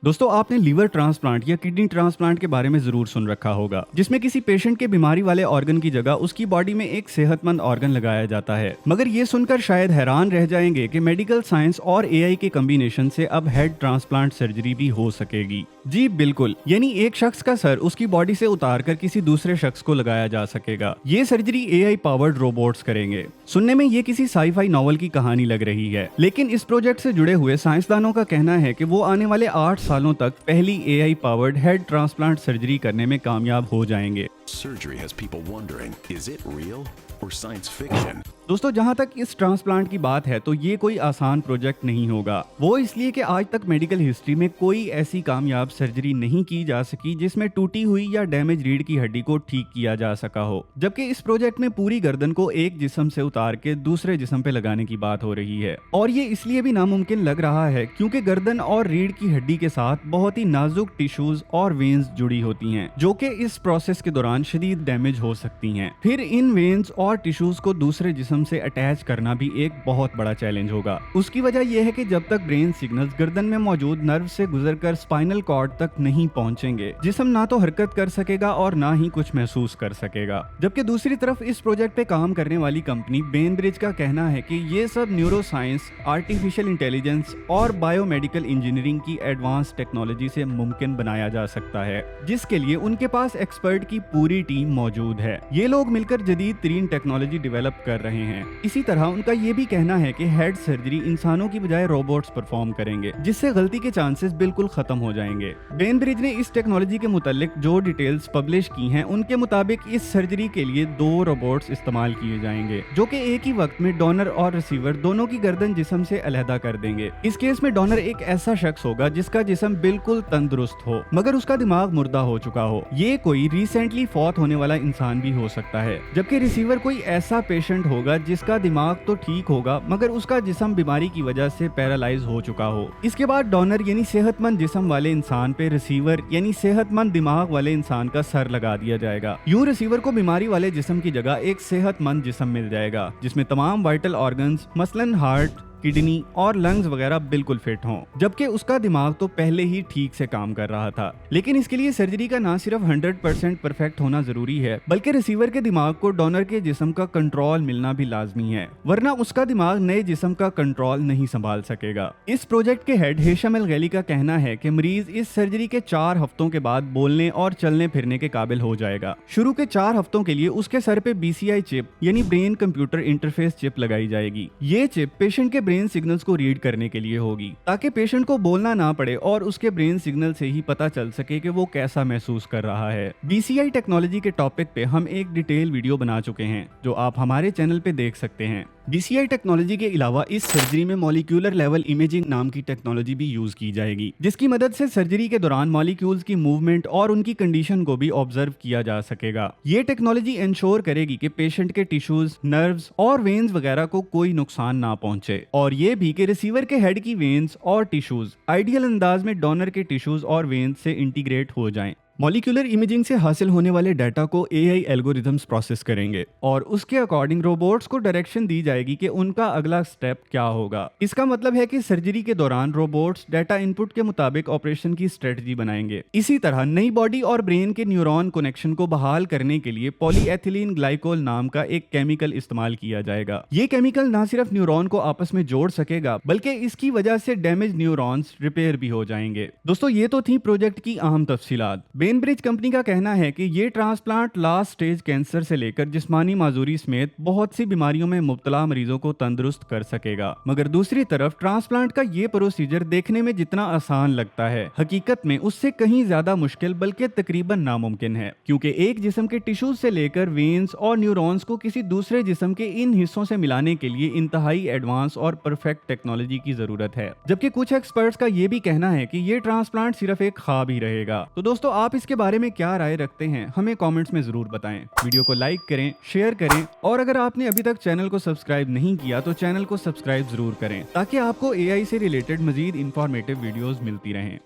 दोस्तों आपने liver transplant या किडनी ट्रांसप्लांट के बारे में जरूर सुन रखा होगा, जिसमें किसी पेशेंट के बीमारी वाले ऑर्गन की जगह उसकी बॉडी में एक सेहतमंद ऑर्गन लगाया जाता है। मगर ये सुनकर शायद हैरान रह जाएंगे कि मेडिकल साइंस और एआई के कॉम्बिनेशन से अब हेड ट्रांसप्लांट सर्जरी भी हो सकेगी। जी बिल्कुल, यानी एक शख्स का सर उसकी बॉडी से उतारकर किसी दूसरे शख्स को लगाया जा सकेगा। ये सर्जरी एआई पावर्ड रोबोट्स करेंगे। सुनने में ये किसी साई-फाई नॉवल की कहानी लग रही है, लेकिन इस प्रोजेक्ट से जुड़े हुए साइंसदानों का कहना है कि वो आने वाले 8 सालों तक पहली AI powered head transplant surgery करने में कामयाब हो जाएंगे। Surgery has people wondering, is it real or science fiction? दोस्तों जहां तक इस ट्रांसप्लांट की बात है तो ये कोई आसान प्रोजेक्ट नहीं होगा। वो इसलिए कि आज तक मेडिकल हिस्ट्री में कोई ऐसी कामयाब सर्जरी नहीं की जा सकी जिसमें टूटी हुई या डैमेज रीढ़ की हड्डी को ठीक किया जा सका हो। जबकि इस प्रोजेक्ट में पूरी गर्दन को एक जिस्म से उतार के दूसरे जिस्म पे लगाने की बात हो रही है, और ये इसलिए भी नामुमकिन लग रहा है क्योंकि गर्दन और रीढ़ की हड्डी के साथ बहुत ही नाजुक टिश्यूज और वेन्स जुड़ी होती हैं, जो कि इस प्रोसेस के दौरान शदीद डैमेज हो सकती हैं। फिर इन वेन्स और टिश्यूज को दूसरे जिस्म से अटैच करना भी एक बहुत बड़ा चैलेंज होगा। उसकी वजह यह है कि जब तक ब्रेन सिग्नल्स गर्दन में मौजूद नर्व से गुजरकर स्पाइनल कॉर्ड तक नहीं पहुंचेंगे, जिस्म ना तो हरकत कर सकेगा और ना ही कुछ महसूस कर सकेगा। जबकि दूसरी तरफ इस प्रोजेक्ट पे काम करने वाली कंपनी बेनब्रिज का कहना है कि ये सब न्यूरो साइंस, आर्टिफिशियल इंटेलिजेंस और बायोमेडिकल इंजीनियरिंग की एडवांस टेक्नोलॉजी से मुमकिन बनाया जा सकता है, जिसके लिए उनके पास एक्सपर्ट की पूरी टीम मौजूद है। ये लोग मिलकर जदीद तरीन टेक्नोलॉजी डेवलप कर रहे हैं। इसी तरह उनका ये भी कहना है कि हेड सर्जरी इंसानों की बजाय रोबोट्स परफॉर्म करेंगे, जिससे गलती के चांसेस बिल्कुल खत्म हो जाएंगे। बेनब्रिज ने इस टेक्नोलॉजी के मुतालिक जो डिटेल्स पब्लिश की हैं, उनके मुताबिक इस सर्जरी के लिए 2 रोबोट्स इस्तेमाल किए जाएंगे, जो कि एक ही वक्त में डोनर और रिसीवर दोनों की गर्दन जिस्म से अलहदा कर देंगे। इस केस में डोनर एक ऐसा शख्स होगा जिसका जिस्म बिल्कुल तंदुरुस्त हो मगर उसका दिमाग मुर्दा हो चुका हो। ये कोई रिसेंटली फौत होने वाला इंसान भी हो सकता है। जबकि रिसीवर कोई ऐसा पेशेंट होगा जिसका दिमाग तो ठीक होगा मगर उसका जिस्म बीमारी की वजह से पैरालाइज हो चुका हो। इसके बाद डोनर यानी सेहतमंद जिस्म वाले इंसान पे रिसीवर यानी सेहतमंद दिमाग वाले इंसान का सर लगा दिया जाएगा। यूं रिसीवर को बीमारी वाले जिस्म की जगह एक सेहतमंद जिस्म मिल जाएगा, जिसमें तमाम वाइटल ऑर्गन्स मसलन हार्ट, किडनी और लंग्स वगैरह बिल्कुल फिट हों, जबकि उसका दिमाग तो पहले ही ठीक से काम कर रहा था। लेकिन इसके लिए सर्जरी का ना सिर्फ 100% परफेक्ट होना जरूरी है, बल्कि रिसीवर के दिमाग को डोनर के जिस्म का कंट्रोल मिलना भी लाजमी है, वरना उसका दिमाग नए जिस्म का कंट्रोल नहीं संभाल सकेगा। इस प्रोजेक्ट के हेड हेशम अल गैली का कहना है कि मरीज इस सर्जरी के 4 हफ्तों के बाद बोलने और चलने फिरने के काबिल हो जाएगा। शुरू के 4 हफ्तों के लिए उसके सर पे BCI चिप यानी ब्रेन कंप्यूटर इंटरफेस चिप लगाई जाएगी। ये चिप पेशेंट के ब्रेन सिग्नल्स को रीड करने के लिए होगी, ताकि पेशेंट को बोलना ना पड़े और उसके ब्रेन सिग्नल से ही पता चल सके कि वो कैसा महसूस कर रहा है। BCI टेक्नोलॉजी के टॉपिक पे हम एक डिटेल वीडियो बना चुके हैं, जो आप हमारे चैनल पे देख सकते हैं। BCI टेक्नोलॉजी के अलावा इस सर्जरी में मॉलिक्यूलर लेवल इमेजिंग नाम की टेक्नोलॉजी भी यूज की जाएगी, जिसकी मदद से सर्जरी के दौरान मॉलिक्यूल्स की मूवमेंट और उनकी कंडीशन को भी ऑब्जर्व किया जा सकेगा। ये टेक्नोलॉजी इंश्योर करेगी कि पेशेंट के टिश्यूज, नर्व्स और वेन्स वगैरह को कोई नुकसान ना पहुंचे, और ये भी कि रिसीवर के हेड की वेन्स और टिश्यूज आइडियल अंदाज में डोनर के टिश्यूज और वेन्स से इंटीग्रेट हो जाएं। मॉलिक्यूलर इमेजिंग से हासिल होने वाले डाटा को AI एल्गोरिथम्स प्रोसेस करेंगे और उसके अकॉर्डिंग रोबोट्स को डायरेक्शन दी जाएगी कि उनका अगला स्टेप क्या होगा। इसका मतलब है कि सर्जरी के दौरान रोबोट्स डाटा इनपुट के मुताबिक ऑपरेशन की स्ट्रेटजी बनाएंगे। इसी तरह नई बॉडी और ब्रेन के न्यूरॉन कनेक्शन को बहाल करने के लिए पॉलीएथिलीन ग्लाइकोल नाम का एक केमिकल इस्तेमाल किया जाएगा। ये केमिकल न सिर्फ न्यूरॉन को आपस में जोड़ सकेगा, बल्कि इसकी वजह से डैमेज न्यूरॉन्स रिपेयर भी हो जाएंगे। दोस्तों ये तो थी प्रोजेक्ट की अहम तफसीलात। बेनब्रिज कंपनी का कहना है कि ये ट्रांसप्लांट लास्ट स्टेज कैंसर से लेकर जिस्मानी माजूरी समेत बहुत सी बीमारियों में मुब्तला मरीजों को तंदुरुस्त कर सकेगा। मगर दूसरी तरफ ट्रांसप्लांट का ये प्रोसीजर देखने में जितना आसान लगता है, हकीकत में उससे कहीं ज्यादा मुश्किल बल्कि तकरीबन नामुमकिन है, क्योंकि एक जिस्म के टिश्यूज से लेकर वेन्स और न्यूरॉन्स को किसी दूसरे जिस्म के इन हिस्सों से मिलाने के लिए इंतहाई एडवांस और परफेक्ट टेक्नोलॉजी की जरूरत है। जबकि कुछ एक्सपर्ट्स का ये भी कहना है कि ये ट्रांसप्लांट सिर्फ एक ख्वाब ही रहेगा। तो दोस्तों आप इसके बारे में क्या राय रखते हैं, हमें कमेंट्स में जरूर बताएं। वीडियो को लाइक करें, शेयर करें, और अगर आपने अभी तक चैनल को सब्सक्राइब नहीं किया तो चैनल को सब्सक्राइब जरूर करें, ताकि आपको AI से रिलेटेड मजीद इंफॉर्मेटिव वीडियोस मिलती रहें।